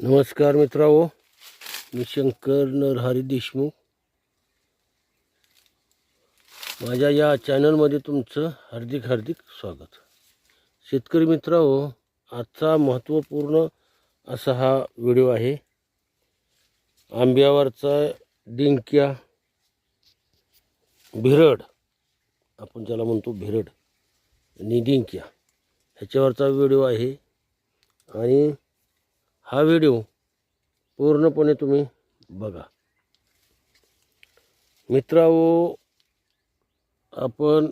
नमस्कार मित्रांनो, मी शंकर नरहरी देशमुख. माझ्या या चॅनलमध्ये तुमचं हार्दिक हार्दिक स्वागत. शेतकरी मित्रांनो, आजचा महत्त्वपूर्ण असा हा व्हिडिओ आहे. आंब्यावरचा डिंक्या, भिरड, आपण ज्याला म्हणतो भिरड आणि डिंक्या, ह्याच्यावरचा व्हिडिओ आहे. आणि हा व्हिडिओ पूर्णपणे तुम्ही बघा. मित्रांनो, आपण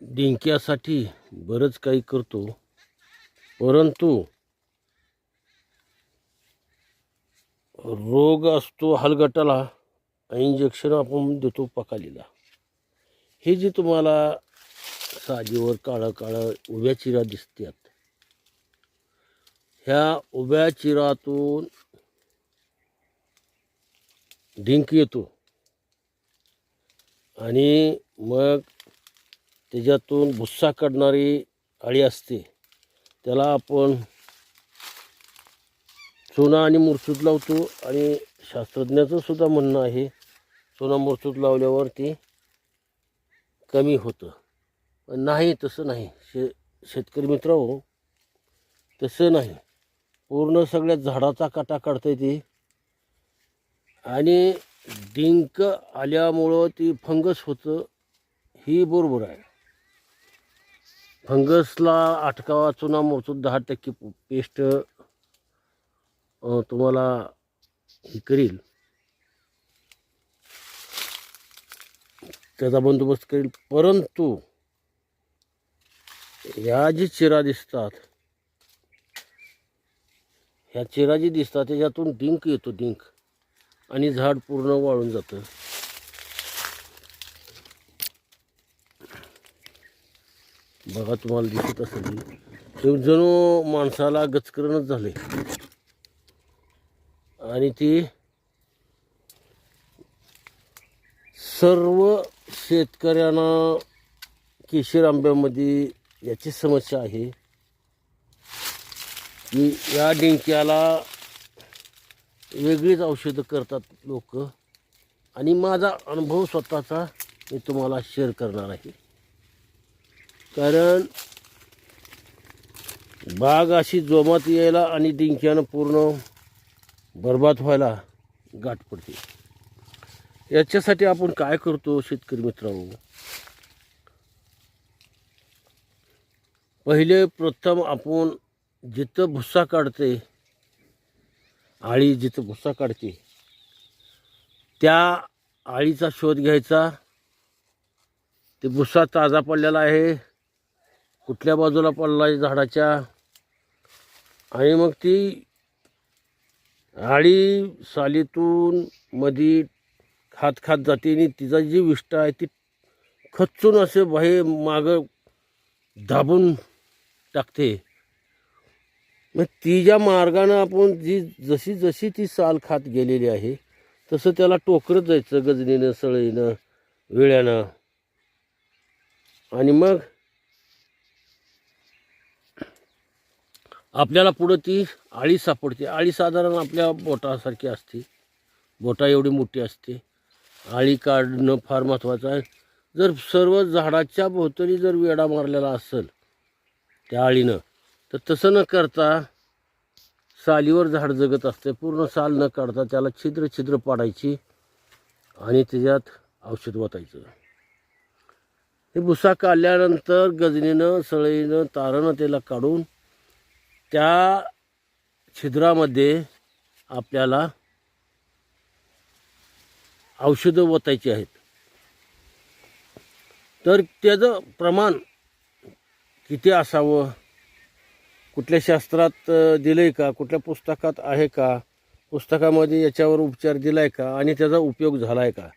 डिंक्यासाठी बरंच काही करतो, परंतु रोग असतो हलगटाला, इंजेक्शन आपण देतो पकालीला. हे जे तुम्हाला साजीवर काळं काळं उभ्या चिरा दिसतात, ह्या उभ्या चिरातून डिंक येतो आणि मग त्याच्यातून भुस्सा काढणारी अळी असते, त्याला आपण चुना आणि मुरसूद लावतो. आणि शास्त्रज्ञाचं सुद्धा म्हणणं आहे, चुना मुरसूद लावल्यावर ते कमी होतं. पण नाही, तसं नाही शेतकरी मित्रांनो, तसं नाही. पूर्ण सगळ्या झाडाचा काटा काढता येते. आणि डिंक आल्यामुळं ती फंगस होतं, ही बरोबर आहे. फंगसला अटकावा चुना मुरसूद 10% पेस्ट तुम्हाला हे करील, त्याचा बंदोबस्त करेल. परंतु ह्या जी चिरा दिसतात, ह्या चिरा जी दिसतात त्याच्यातून डिंक येतो, डिंक, आणि झाड पूर्ण वाळून जातं. बघा, तुम्हाला दिसत असेल, ते जणू माणसाला गचकरणच झाले. आणि ती सर्व शेतकऱ्यांना केशर आंब्यामध्ये याची समस्या आहे की या डिंक्याला वेगळीच औषधं करतात लोक. आणि माझा अनुभव स्वतःचा मी तुम्हाला शेअर करणार आहे. कारण बाग अशी जोमात यायला आणि डिंक्यानं पूर्ण बरबाद व्हायला गाठ पडते. याच्यासाठी आपण काय करतो शेतकरी मित्रांनो, पहिले प्रथम आपण जिथं भुस्सा काढते, आळी जिथं भुस्सा काढते, त्या आळीचा शोध घ्यायचा. ते भुस्सा ताजा पडलेला आहे, कुठल्या बाजूला पडला आहे झाडाच्या, आणि मग ती आळी सालीतून मधी खात खात जाते आणि तिचा जी विष्ठा आहे ती खचून असे बाहेर मागं दाबून टाकते. मग ती ज्या मार्गानं आपण जशी जशी ती साल खात गेलेली आहे तसं त्याला टोकरत जायचं, गजनीनं, सळईनं, विळ्यानं. आणि मग आपल्याला पुढं ती आळी सापडते. आळी साधारण आपल्या बोटासारखी असते, बोटा एवढी मोठी असते. आळी काढणं फार महत्त्वाचं आहे. जर सर्व झाडाच्या भोवतणी जर वेढा मारलेला असेल त्या आळीनं, तर तसं न करता सालीवर झाड जगत असते, पूर्ण साल न काढता त्याला छिद्र छिद्र पाडायची आणि त्याच्यात औषध ओतायचं. हे भुसा काढल्यानंतर गजनीनं, सळईनं, तारानं त्याला काढून त्या छिद्रामध्ये आपल्याला औषधं ओतायची आहेत. तर त्याचं प्रमाण किती असावं, कुठल्या शास्त्रात दिलं आहे का, कुठल्या पुस्तकात आहे का, पुस्तकामध्ये याच्यावर उपचार दिला आहे का, आणि त्याचा उपयोग झाला आहे का,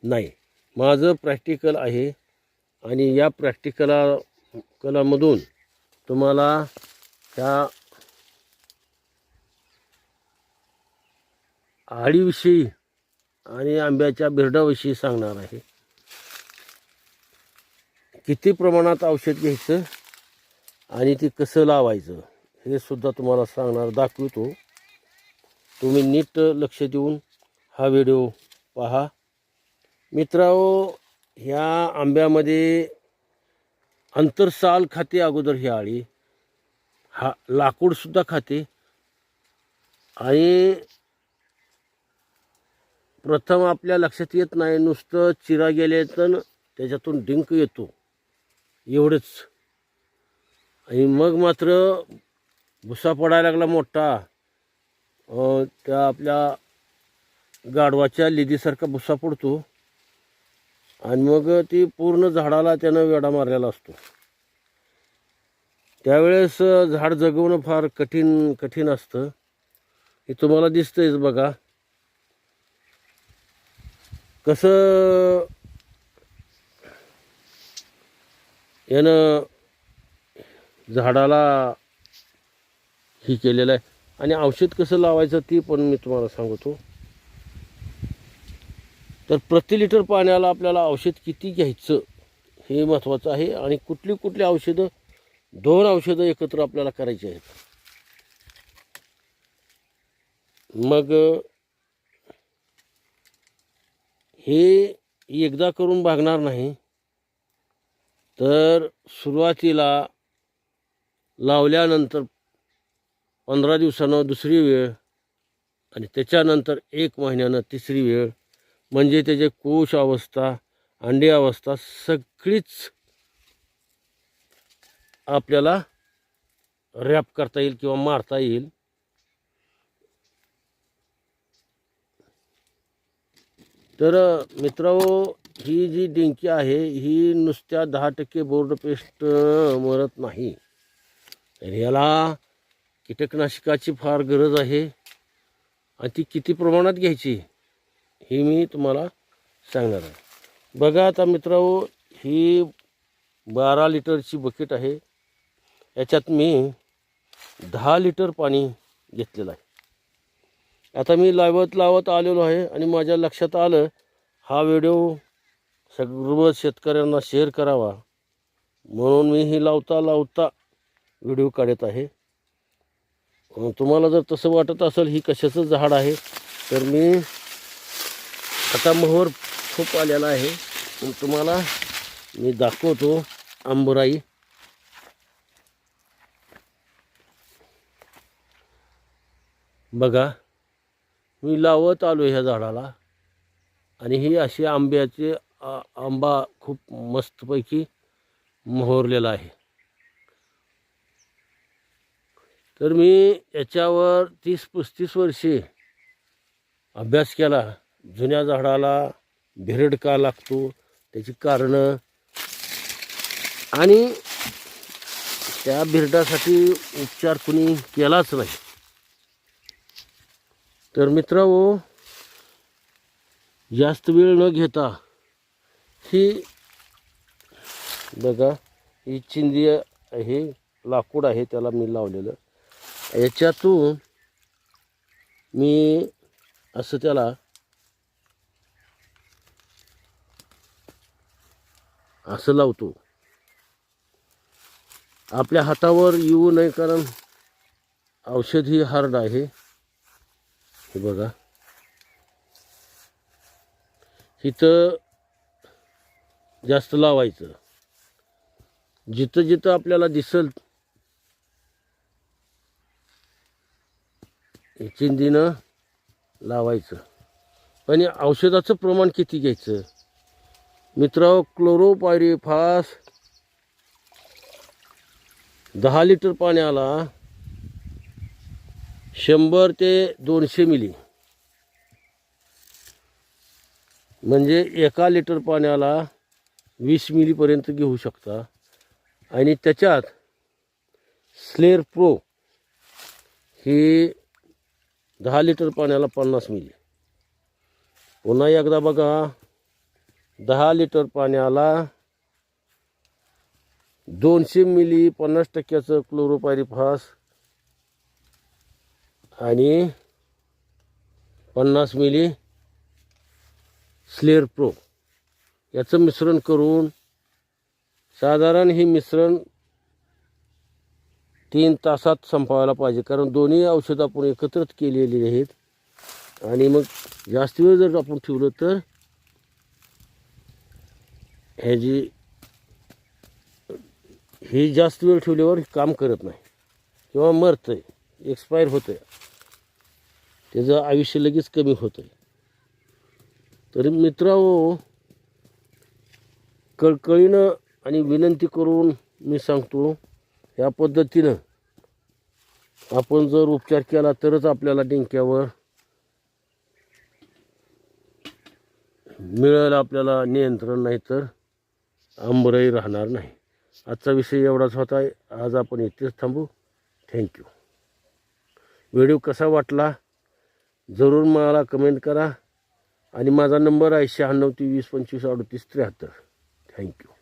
नाही. माझं प्रॅक्टिकल आहे आणि या प्रॅक्टिकलामधून तुम्हाला त्या आळीविषयी आणि आंब्याच्या बिरडाविषयी सांगणार आहे. किती प्रमाणात औषध घ्यायचं आणि ते कसं लावायचं हे सुद्धा तुम्हाला सांगणार, दाखवतो. तुम्ही नीट लक्ष देऊन हा व्हिडिओ पहा. मित्रांनो, ह्या आंब्यामध्ये आंतरसाल खाते अगोदर ही आळी, हा लाकूडसुद्धा खाते. आणि प्रथम आपल्या लक्षात येत नाही, नुसतं चिरा गेले तर त्याच्यातून डिंक येतो एवढंच. आणि मग मात्र भुसा पडायला लागला मोठा, त्या आपल्या गाढवाच्या लिदीसारखा भुसा पडतो आणि मग ती पूर्ण झाडाला त्यानं वेढा मारलेला असतो. त्यावेळेस झाड जगवणं फार कठीण असतं. हे तुम्हाला दिसतंयच बघा कसं यानं झाडाला ही केलेलं आहे. आणि औषध कसं लावायचं ती पण मी तुम्हाला सांगतो. तर प्रति लिटर पाण्याला आपल्याला औषध किती घ्यायचं हे महत्त्वाचं आहे. आणि कुठली औषधं, 2 औषधं एकत्र आपल्याला करायची आहेत. मग हे एकदा करून भागणार नाही. तर सुरुवातीला लावल्यानंतर 15 दिवसानं दुसरी वेळ आणि त्याच्यानंतर 1 महिन्यानं तिसरी वेळ, म्हणजे त्याचे कोश अवस्था, अंडी अवस्था सगळीच आपल्याला रॅप करता येईल किंवा मारता येईल. तर मित्रांनो, ही जी डिंकी आहे ही नुसत्या 10% बोर्ड पेस्ट मरत नाही, तर याला कीटकनाशकाची फार गरज आहे. आणि ती किती प्रमाणात घ्यायची हे मी तुम्हाला सांगणार आहे. बघा आता मित्रांनो, ही 12 लिटरची बकेट आहे. याच्यात मी 10 लिटर पाणी घेतलेलं आहे. आता मी लावत आलेलो आहे आणि माझ्या लक्षात आलं हा व्हिडिओ सर्व शेतकऱ्यांना शेअर करावा, म्हणून मी ही लावता व्हिडिओ काढत आहे. तुम्हाला जर तसं वाटत असेल ही कशाचं झाड आहे, तर मी आता मोहर खूप आलेला आहे, पण तुम्हाला मी दाखवतो. आंबराई बघा, मी लावत आलो ह्या झाडाला आणि ही अशी आंब्याचे आंबा खूप मस्तपैकी मोहरलेला आहे. तर मी याच्यावर 30-35 वर्षे अभ्यास केला. जुन्या झाडाला भिरड का लागतो त्याची कारणं, आणि त्या भिरडासाठी उपचार कुणी केलाच नाही. तर मित्रांनो, जास्त वेळ न घेता ही बघा, ही चिंदी आहे, लाकूड आहे, त्याला मी लावलेलं. याच्यातून मी असं त्याला असं लावतो. आपल्या हातावर येऊ नये, कारण औषध ही हार्ड आहे. हे बघा, इथं जास्त लावायचं, जिथं आपल्याला दिसल चिंदीनं लावायचं. पण या औषधाचं प्रमाण किती घ्यायचं मित्रांनो? क्लोरोपायरीफास 10 लिटर पाण्याला 100 ते 200 मिली, म्हणजे 1 लिटर पाण्याला 20 मिलीपर्यंत घेऊ शकता. आणि त्याच्यात स्लेर प्रो ही 10 लिटर पाण्याला 50 मिली. पुन्हा एकदा बघा, 10 लिटर पाण्याला 200 मिली 50% क्लोरोपायरीफास आणि 50 मिली स्लेर प्रो याचं मिश्रण करून, साधारण ही मिश्रण 3 तासात संपवायला पाहिजे. कारण दोन्ही औषधं आपण एकत्रित केलेली आहेत. आणि मग जास्त वेळ जर आपण ठेवलं तर हे जास्त वेळ ठेवल्यावर काम करत नाही किंवा मरतं आहे, एक्सपायर होतं आहे, त्याचं आयुष्य लगेच कमी होतं आहे. तरी मित्रांनो, कळकळीनं आणि विनंती करून मी सांगतो, ह्या पद्धतीनं आपण जर उपचार केला तरच आपल्याला डिंक्यावर मिळेल आपल्याला नियंत्रण, नाही तर आंबरही राहणार नाही. आजचा विषय एवढाच होता. आज आपण इथेच थांबू. थँक्यू. व्हिडिओ कसा वाटला जरूर मला कमेंट करा आणि माझा नंबर आहे 96 23 25 38 73. थँक्यू.